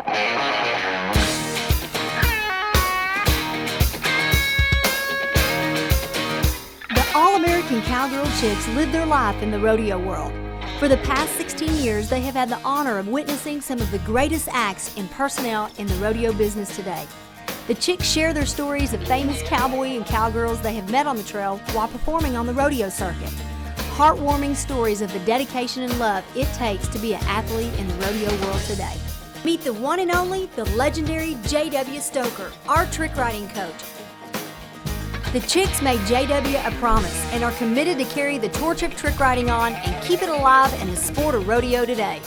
The All-American Cowgirl Chicks live their life in the rodeo world. For the past 16 years, they have had the honor of witnessing some of the greatest acts and personnel in the rodeo business today. The Chicks share their stories of famous cowboy and cowgirls they have met on the trail while performing on the rodeo circuit. Heartwarming stories of the dedication and love it takes to be an athlete in the rodeo world today. Meet the one and only, the legendary J.W. Stoker, our trick riding coach. The Chicks made J.W. a promise and are committed to carry the torch of trick riding on and keep it alive in the sport of rodeo today.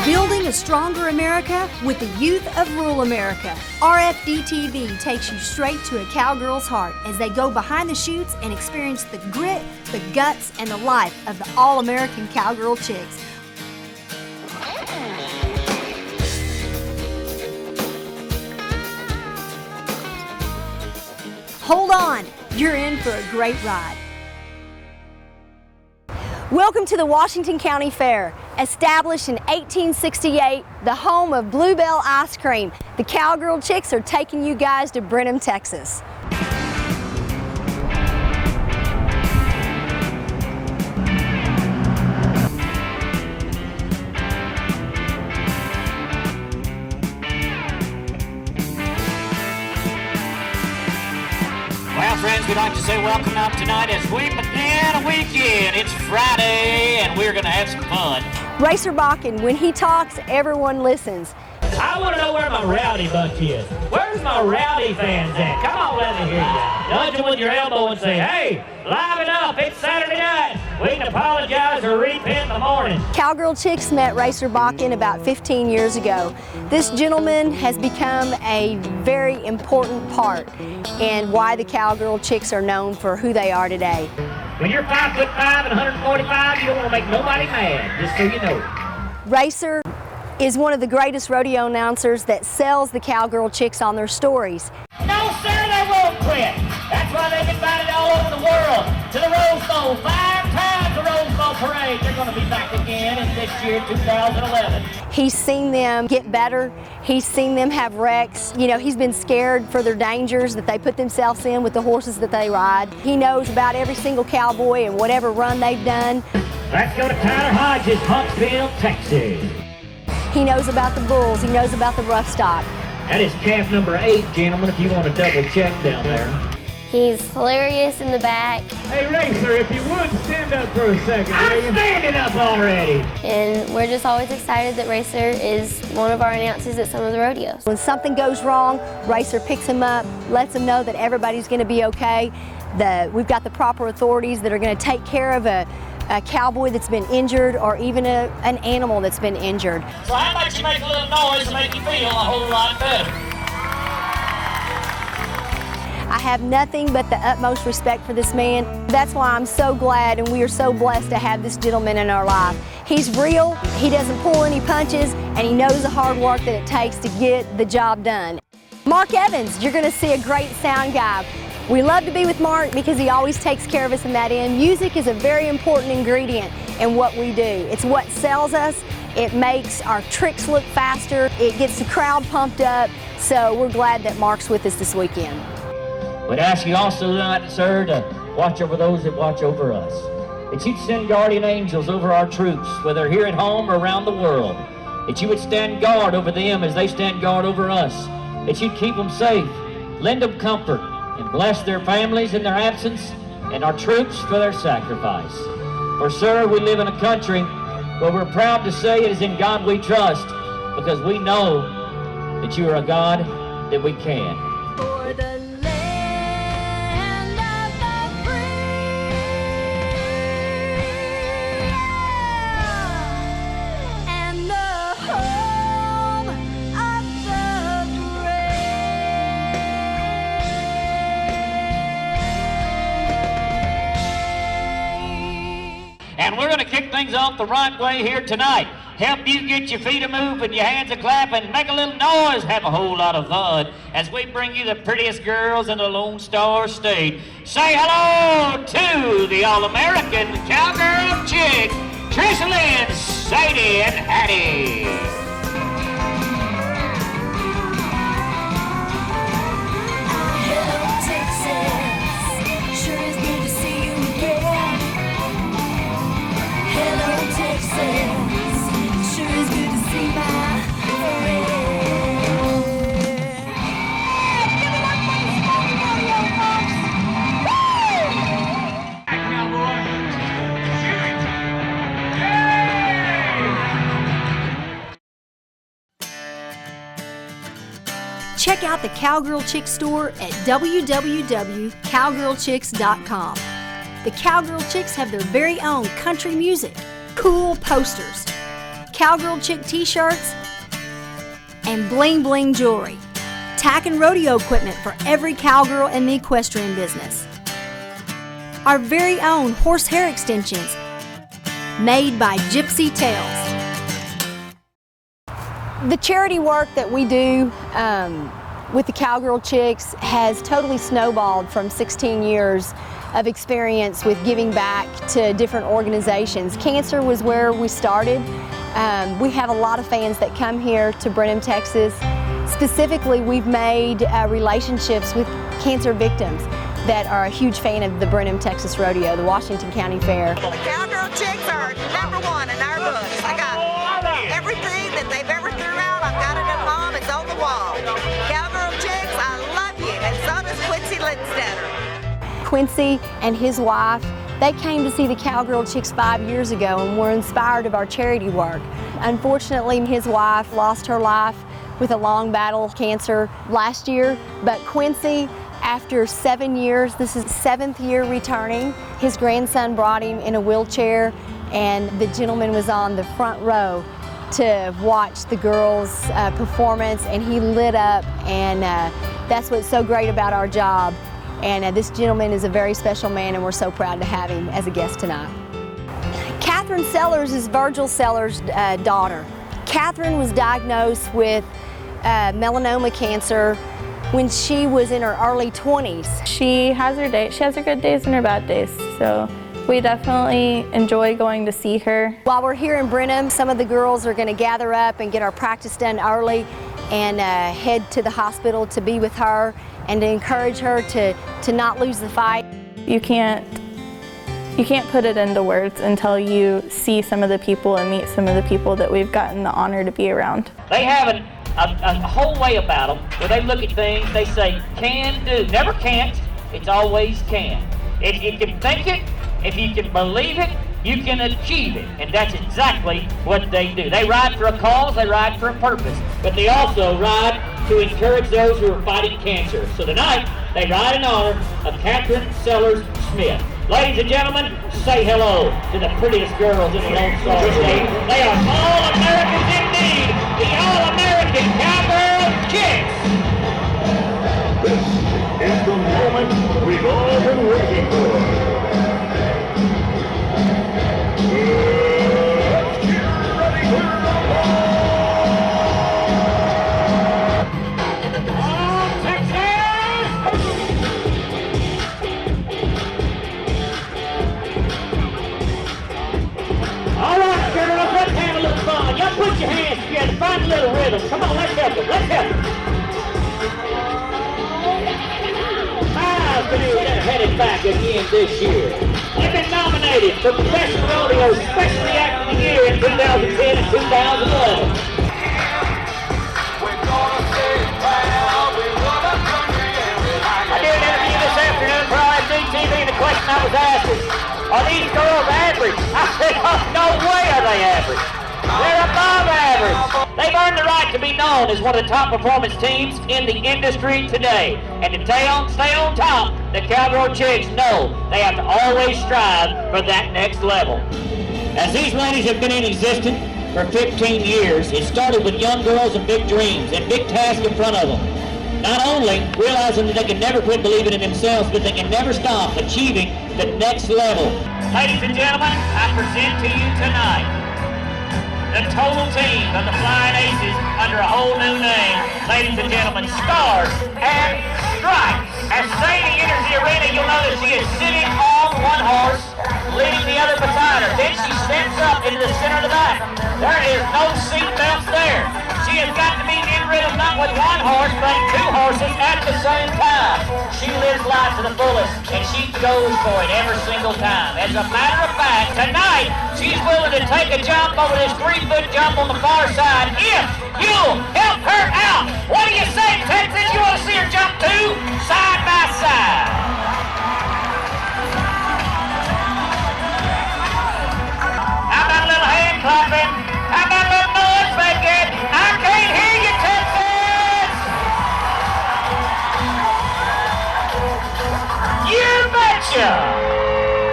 Building a stronger America with the youth of rural America. RFD-TV takes you straight to a cowgirl's heart as they go behind the chutes and experience the grit, the guts, and the life of the All-American Cowgirl Chicks. Hold on, you're in for a great ride. Welcome to the Washington County Fair. Established in 1868, the home of Blue Bell ice cream, the Cowgirl Chicks are taking you guys to Brenham, Texas. Well, friends, we'd like to say welcome out tonight as we begin a weekend. It's Friday, and we're going to have some fun. Racer Botkin, when he talks, everyone listens. I want to know where my rowdy bunch is. Where's my rowdy fans at? Come on, let me hear you. Nudge them with your elbow and say, hey, liven up, it's Saturday night. We can apologize or repent in the morning. Cowgirl Chicks met Racer Botkin about 15 years ago. This gentleman has become a very important part in why the Cowgirl Chicks are known for who they are today. When you're 5'5" and 145, you don't want to make nobody mad, just so you know. Racer is one of the greatest rodeo announcers that sells the Cowgirl Chicks on their stories. No, sir, they won't quit. That's why they've invited all over the world to the Rose Bowl. 5 times the Rose Bowl parade. They're going to be back again in this year, 2011. He's seen them get better. He's seen them have wrecks. You know, he's been scared for their dangers that they put themselves in with the horses that they ride. He knows about every single cowboy and whatever run they've done. Let's go to Tyler Hodges, Huntsville, Texas. He knows about the bulls. He knows about the rough stock. That is calf number 8, gentlemen, if you want to double check down there. He's hilarious in the back. Hey, Racer, if you would stand up for a second. I'm standing up already. And we're just always excited that Racer is one of our announcers at some of the rodeos. When something goes wrong, Racer picks him up, lets him know that everybody's going to be okay. We've got the proper authorities that are going to take care of a cowboy that's been injured or even an animal that's been injured. So how about you make a little noise to make you feel a whole lot better? I have nothing but the utmost respect for this man. That's why I'm so glad and we are so blessed to have this gentleman in our life. He's real, he doesn't pull any punches, and he knows the hard work that it takes to get the job done. Mark Evans, you're gonna see a great sound guy. We love to be with Mark because he always takes care of us in that end. Music is a very important ingredient in what we do. It's what sells us. It makes our tricks look faster. It gets the crowd pumped up. So we're glad that Mark's with us this weekend. We'd ask you also tonight, sir, to watch over those that watch over us. That you'd send guardian angels over our troops, whether here at home or around the world. That you would stand guard over them as they stand guard over us. That you'd keep them safe, lend them comfort, and bless their families in their absence, and our troops for their sacrifice. For, sir, we live in a country where we're proud to say it is in God we trust, because we know that you are a God that we can. For the land of the free and things off the right way here tonight. Help you get your feet a moving, your hands a clapping, make a little noise, have a whole lot of fun as we bring you the prettiest girls in the Lone Star State. Say hello to the All-American Cowgirl Chicks, Tracy Lynn, Sadie, and Hattie. Check out the Cowgirl Chicks store at www.cowgirlchicks.com. The Cowgirl Chicks have their very own country music, cool posters, Cowgirl Chick t-shirts, and bling bling jewelry. Tack and rodeo equipment for every cowgirl in the equestrian business. Our very own horsehair extensions made by Gypsy Tales. The charity work that we do with the Cowgirl Chicks has totally snowballed from 16 years of experience with giving back to different organizations. Cancer was where we started. We have a lot of fans that come here to Brenham, Texas. Specifically, we've made relationships with cancer victims that are a huge fan of the Brenham, Texas Rodeo, the Washington County Fair. The Cowgirl Chicks are #1 in our books. I got everything that they've ever threw out. I've got it at home. It's on the wall. Cowgirl Chicks, I love you. And so does Quincy Linsteader. Quincy and his wife, they came to see the Cowgirl Chicks 5 years ago and were inspired of our charity work. Unfortunately, his wife lost her life with a long battle of cancer last year, but Quincy, after 7 years, this is his 7th year returning. His grandson brought him in a wheelchair, and the gentleman was on the front row to watch the girls' performance, and he lit up, and that's what's so great about our job. And this gentleman is a very special man, and we're so proud to have him as a guest tonight. Catherine Sellers is Virgil Sellers' daughter. Catherine was diagnosed with melanoma cancer when she was in her early 20s. She has her day. She has her good days and her bad days. So we definitely enjoy going to see her. While we're here in Brenham, some of the girls are going to gather up and get our practice done early and head to the hospital to be with her and to encourage her to not lose the fight. You can't put it into words until you see some of the people and meet some of the people that we've gotten the honor to be around. They have a whole way about them where they look at things, they say can do. Never can't, it's always can. If you can think it, if you can believe it, you can achieve it. And that's exactly what they do. They ride for a cause, they ride for a purpose, but they also ride to encourage those who are fighting cancer. So tonight, they ride in honor of Catherine Sellers Smith. Ladies and gentlemen, say hello to the prettiest girls in the Lone Star State. They are All-Americans indeed, the All-American Cowgirl Chicks. This is the moment we've all been waiting for. Let's get ready to rumble! Y'all put your hands together, find a little rhythm. Come on, let's help them, let's help them. They're headed back again this year. They've been nominated for Professional Rodeo Specialty Act of the Year in 2010 and 2011. I did an interview this afternoon for IROC TV, and the question I was asked is, are these girls average? I said, oh, no way are they average. They're above average. They've earned the right to be known as one of the top performance teams in the industry today. And to stay on top, the Cowgirl Chicks know they have to always strive for that next level. As these ladies have been in existence for 15 years, it started with young girls and big dreams and big tasks in front of them. Not only realizing that they can never quit believing in themselves, but they can never stop achieving the next level. Ladies and gentlemen, I present to you tonight the total team of the Flying Aces under a whole new name. Ladies and gentlemen, Stars and Stripes. As Sadie enters the arena, you'll notice she is sitting on one horse, leading the other beside her. Then she steps up into the center of the back. There is no seat belts there. She has got to be in rhythm not with one horse, but two horses at the same time. She lives life to the fullest, and she goes for it every single time. As a matter of fact, tonight, she's willing to take a jump over this 3-foot jump on the far side if you'll help her out. What do you say, Texas? You want to see her jump too? Side by side. How about a little hand clapping? How about a little noise making? I can't hear you, Texas! You betcha!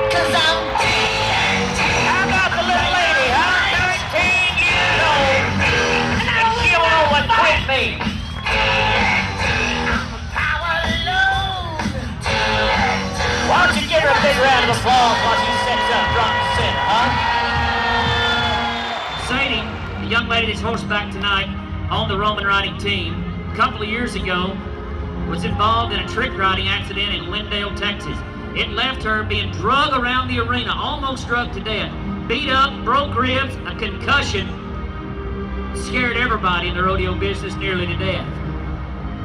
'Cause I'm TNT. How about the little lady, huh? 19 years old. And she don't know what quit means. Why don't you give her a big round of applause while she sets up front and center, huh? Sadie, the young lady that's horseback tonight on the Roman riding team, a couple of years ago was involved in a trick riding accident in Lindale, Texas. It left her being drug around the arena, almost drugged to death. Beat up, broke ribs, a concussion, scared everybody in the rodeo business nearly to death.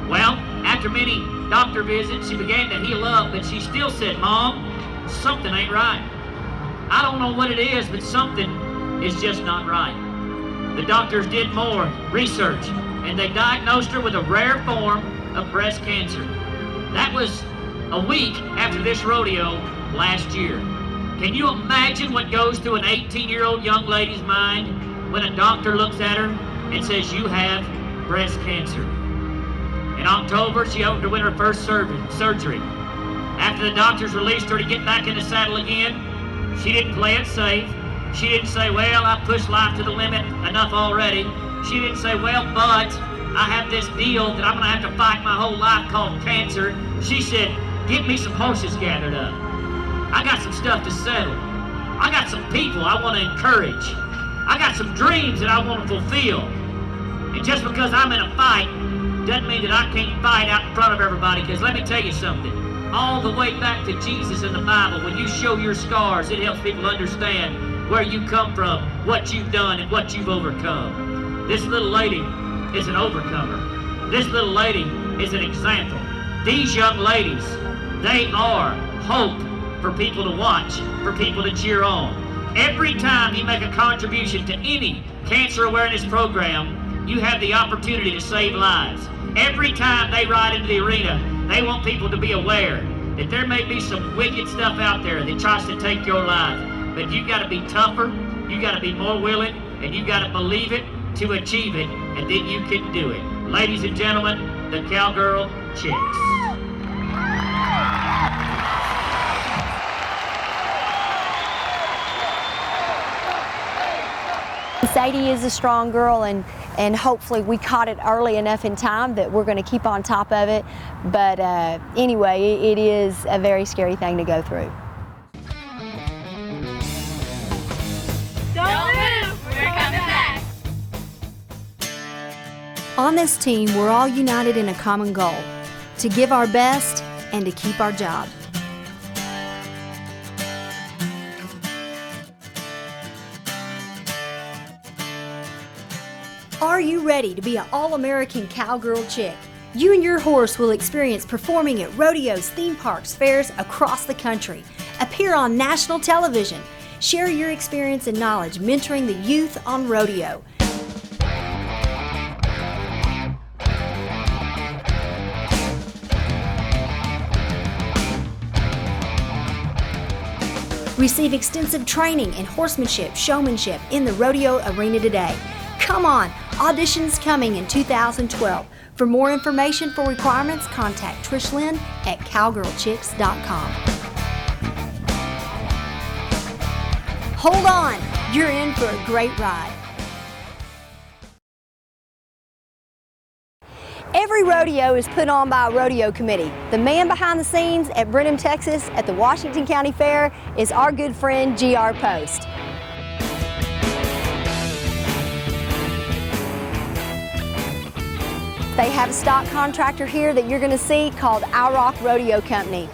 Well, after many doctor visits, she began to heal up, but she still said, "Mom, something ain't right. I don't know what it is, but something is just not right." The doctors did more research, and they diagnosed her with a rare form of breast cancer. That was a week after this rodeo last year. Can you imagine what goes through an 18-year-old young lady's mind when a doctor looks at her and says, "You have breast cancer"? In October, she underwent her first surgery. After the doctors released her to get back in the saddle again, she didn't play it safe. She didn't say, "Well, I pushed life to the limit enough already." She didn't say, "Well, but I have this deal that I'm gonna have to fight my whole life called cancer." She said, "Get me some horses gathered up. I got some stuff to settle. I got some people I want to encourage. I got some dreams that I want to fulfill. And just because I'm in a fight doesn't mean that I can't fight out in front of everybody, because let me tell you something. All the way back to Jesus in the Bible, when you show your scars, it helps people understand where you come from, what you've done, and what you've overcome. This little lady is an overcomer. This little lady is an example. These young ladies, they are hope for people to watch, for people to cheer on. Every time you make a contribution to any cancer awareness program, you have the opportunity to save lives. Every time they ride into the arena, they want people to be aware that there may be some wicked stuff out there that tries to take your life. But you got to be tougher, you got to be more willing, and you got to believe it to achieve it, and then you can do it. Ladies and gentlemen, the Cowgirl Chicks. Sadie is a strong girl, and hopefully we caught it early enough in time that we're going to keep on top of it. But anyway, it is a very scary thing to go through. Don't move, we're coming back. On this team, we're all united in a common goal: to give our best and to keep our job. Are you ready to be an all-American cowgirl chick? You and your horse will experience performing at rodeos, theme parks, fairs across the country. Appear on national television. Share your experience and knowledge mentoring the youth on rodeo. Receive extensive training in horsemanship, showmanship in the rodeo arena today. Come on, auditions coming in 2012. For more information for requirements, contact Trish Lynn at cowgirlchicks.com. Hold on, you're in for a great ride. Every rodeo is put on by a rodeo committee. The man behind the scenes at Brenham, Texas at the Washington County Fair is our good friend G.R. Post. They have a stock contractor here that you're going to see called IROC Rodeo Company.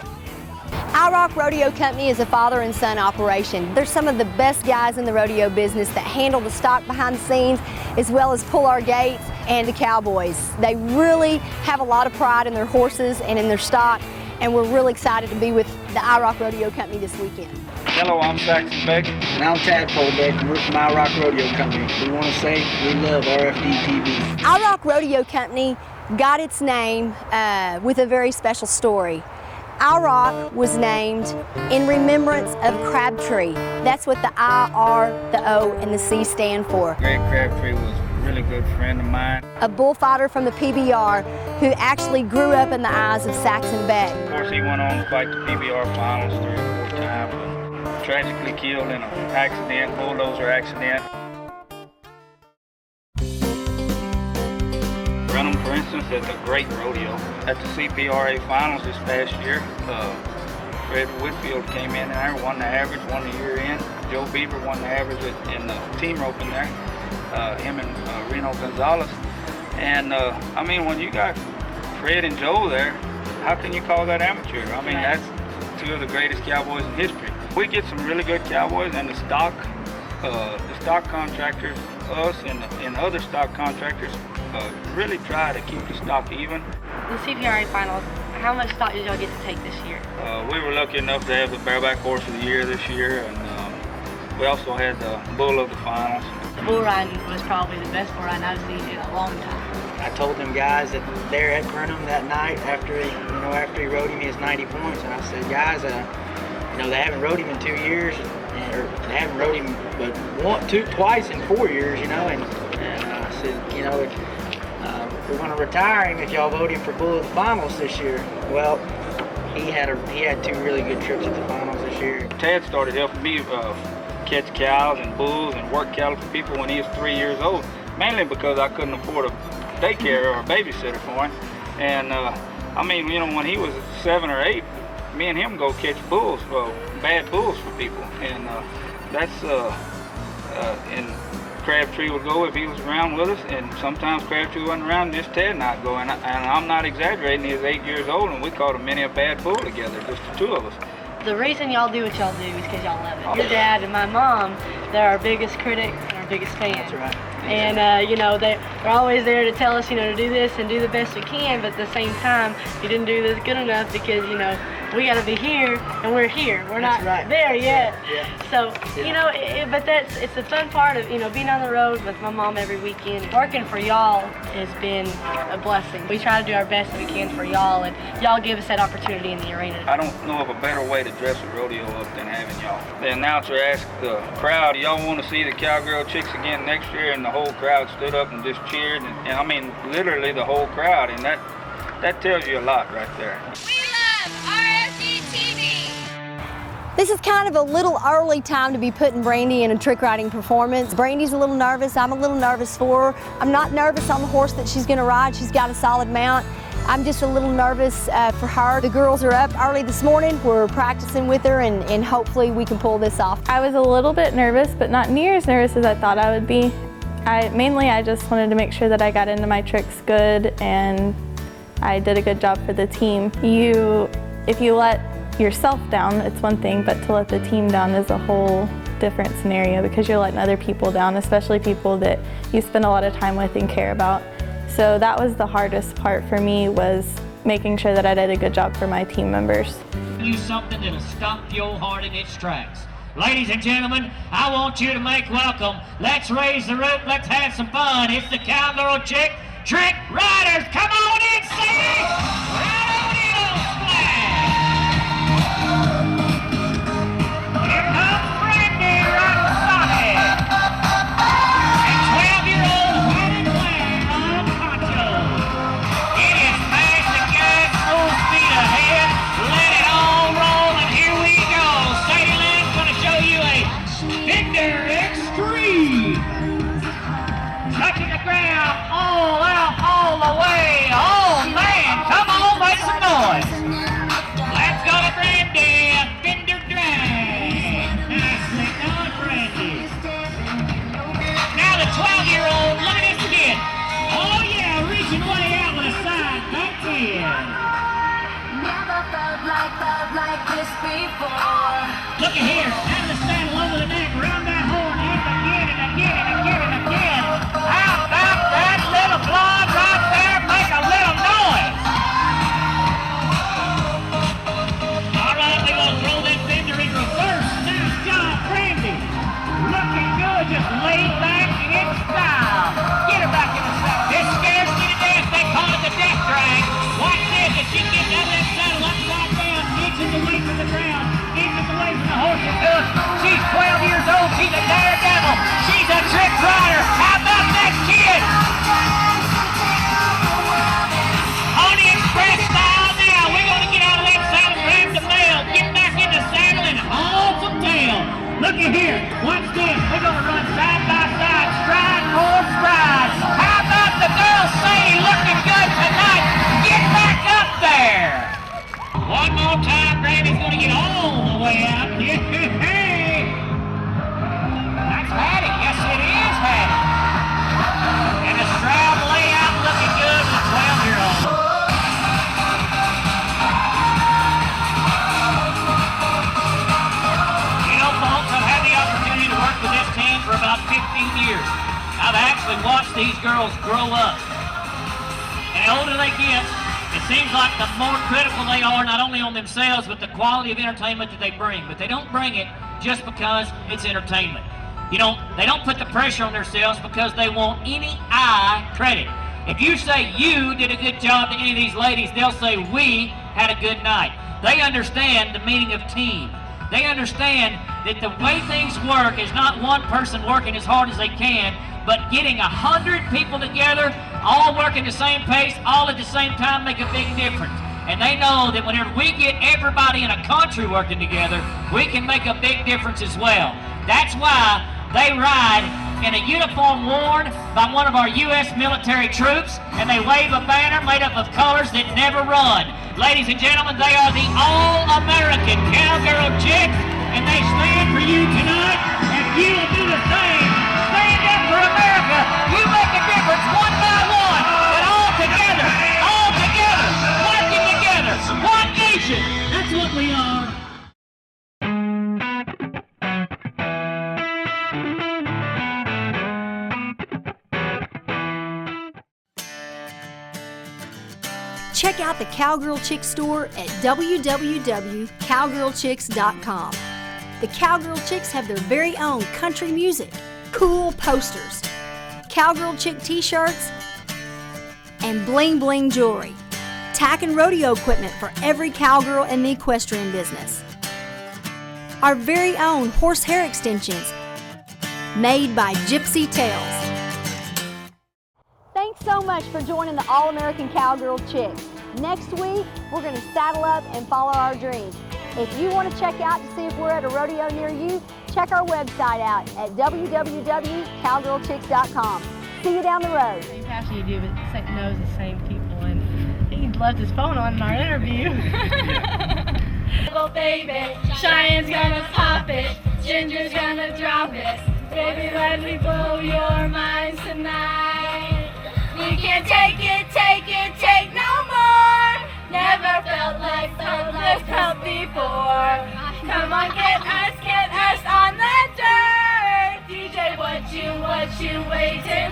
IROC Rodeo Company is a father and son operation. They're some of the best guys in the rodeo business that handle the stock behind the scenes as well as pull our gates and the cowboys. They really have a lot of pride in their horses and in their stock, and we're really excited to be with the IROC Rodeo Company this weekend. Hello, I'm Saxon Beck. And I'm Tarpoje, Beck, and we're from IROC Rodeo Company. We want to say we love RFD TV. IROC Rodeo Company got its name with a very special story. IROC was named in remembrance of Crabtree. That's what the I, R, the O, and the C stand for. Greg Crabtree was a really good friend of mine. A bullfighter from the PBR who actually grew up in the eyes of Saxon Beck. Of course, he went on to fight the PBR finals 3 or 4 times, but tragically killed in an accident, bulldozer accident. Brenham, for instance, is a great rodeo. At the CPRA finals this past year, Fred Whitfield came in there, won the average, won the year in. Joe Beaver won the average in the team roping there, him and Reno Gonzalez. And I mean, when you got Fred and Joe there, how can you call that amateur? I mean, that's 2 of the greatest cowboys in history. We get some really good cowboys, and the stock contractors, us and other stock contractors, really try to keep the stock even. The CPRA finals, how much stock did y'all get to take this year? We were lucky enough to have the bareback horse of the year this year, and we also had the bull of the finals. The bull riding was probably the best bull riding I've seen in a long time. I told them guys that they're at Brenham that night after he rode him his 90 points, and I said, guys, they haven't rode him in 2 years, or they haven't rode him but twice in 4 years, and I said, we're going to retire him if y'all vote him for bull of the finals this year. Well, he had 2 really good trips at the finals this year. Tad started helping me catch cows and bulls and work cattle for people when he was 3 years old, mainly because I couldn't afford a daycare or a babysitter for him. And I mean, when he was 7 or 8, me and him go catch bulls, bad bulls for people, and and Crabtree would go if he was around with us, and sometimes Crabtree wasn't around, just Ted and I'd go, and I'm not exaggerating, he was 8 years old, and we caught many a bad bull together, just the 2 of us. The reason y'all do what y'all do is because y'all love it. Your dad and my mom, they're our biggest critics and our biggest fans. That's right. And they're always there to tell us, to do this and do the best we can, but at the same time, you didn't do this good enough because, we got to be here, and we're here. We're not there yet. Yeah. So, but it's the fun part of, being on the road with my mom every weekend. Working for y'all has been a blessing. We try to do our best that we can for y'all, and y'all give us that opportunity in the arena. I don't know of a better way to dress a rodeo up than having y'all. The announcer asked the crowd, y'all want to see the Cowgirl Chicks again next year? And the whole crowd stood up and just cheered, and I mean, literally the whole crowd, and that tells you a lot right there. This is kind of a little early time to be putting Brandy in a trick riding performance. Brandy's a little nervous. I'm a little nervous for her. I'm not nervous on the horse that she's going to ride. She's got a solid mount. I'm just a little nervous for her. The girls are up early this morning. We're practicing with her, and hopefully we can pull this off. I was a little bit nervous, but not near as nervous as I thought I would be. I just wanted to make sure that I got into my tricks good and I did a good job for the team. If you let yourself down, it's one thing, but to let the team down is a whole different scenario because you're letting other people down, especially people that you spend a lot of time with and care about. So that was the hardest part for me, was making sure that I did a good job for my team members. You something that'll stop your heart in its tracks. Ladies and gentlemen, I want you to make welcome. Let's raise the roof, let's have some fun. It's the Cowgirl Chick Trick Riders. Come on in, Sadie! Right on in, old splash! Here comes Brandy right beside. And 12-year-old white and black on poncho. It is past the gas, full speed ahead. Let it all roll, and here we go. Sadie Lynn's gonna show you a Spender Extreme. Touching the ground, all out, all the way. that 10. Never felt like this before. Look at here, out of the saddle, over the neck, round that horn, hit again and again and again and again. How about that little blonde right there? Make a little noise. All right, we're going to throw that fender in reverse. Now, John Brandy, looking good, just laid back in style. Get her back in the saddle. This scares me to death. They call it the death drag. Watch this, if she gets out of that saddle upside down, inches away from the ground, inches away from the horse's hoof. She's 12 years old. She's a daredevil. She's a trick rider. How about that kid? Pony Express style now. We're going to get out of that saddle, grab the bell, get back in the saddle, and haul some tail. Look at here. Watch this. We're going to run side by side, stride for stride. How about the girl Sadie looking good tonight? Get back up there. One more time, Granny's going to get all the way out. That's Hattie. Yes, it is Hattie. And the strap layout looking good with 12-year-old. You know, folks, I've had the opportunity to work with this team for about 15 years. I've actually watched these girls grow up. And the older they get, it seems like the more critical they are, not only on themselves, but the quality of entertainment that they bring. But they don't bring it just because it's entertainment. You know, they don't put the pressure on themselves because they want any credit. If you say you did a good job to any of these ladies, they'll say we had a good night. They understand the meaning of team. They understand that the way things work is not one person working as hard as they can, but getting 100 people together, all working the same pace, all at the same time, make a big difference. And they know that whenever we get everybody in a country working together, we can make a big difference as well. That's why they ride in a uniform worn by one of our U.S. military troops, and they wave a banner made up of colors that never run. Ladies and gentlemen, they are the All-American Cowgirl Chicks, and they stand for you tonight, and you will do the same. Stand up for America. You make a difference one by one, but all together, working together, one nation. That's what we are. Check out the Cowgirl Chicks store at www.cowgirlchicks.com. The Cowgirl Chicks have their very own country music, cool posters, Cowgirl Chick t-shirts, and bling bling jewelry. Tack and rodeo equipment for every cowgirl in the equestrian business. Our very own horsehair extensions made by Gypsy Tales. Thanks so much for joining the All-American Cowgirl Chicks. Next week, we're going to saddle up and follow our dreams. If you want to check out to see if we're at a rodeo near you, check our website out at www.cowgirlchicks.com. See you down the road. Same passion you do, but knows the same people, and he left his phone on in our interview. Little baby, Cheyenne's gonna pop it, Ginger's gonna drop it. Baby, let me blow your minds tonight. We can't take it, no more. Never felt like this felt before. Come on, get us on the dirt. DJ, what you waiting